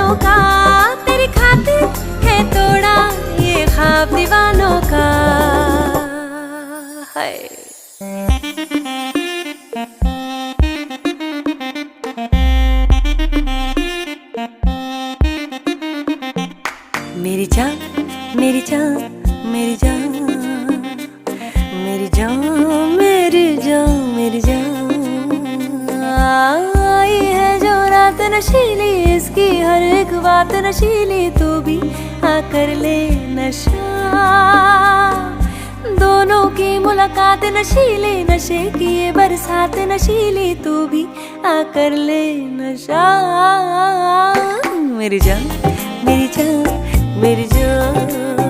दीवानों का, तेरी खातिर है तोड़ा ये ख्वाब दीवानों का। हाय मेरी जान मेरी जान मेरी जान मेरी जान मेरी जान मेरी जान, आई है जो रात नशीली, इसकी हर एक बात नशीली, तू भी आकर ले नशा। दोनों की मुलाकात नशीली, नशे की ये बरसात नशीली, तू भी आकर ले नशा। मेरी जान मेरी जान मेरी जान।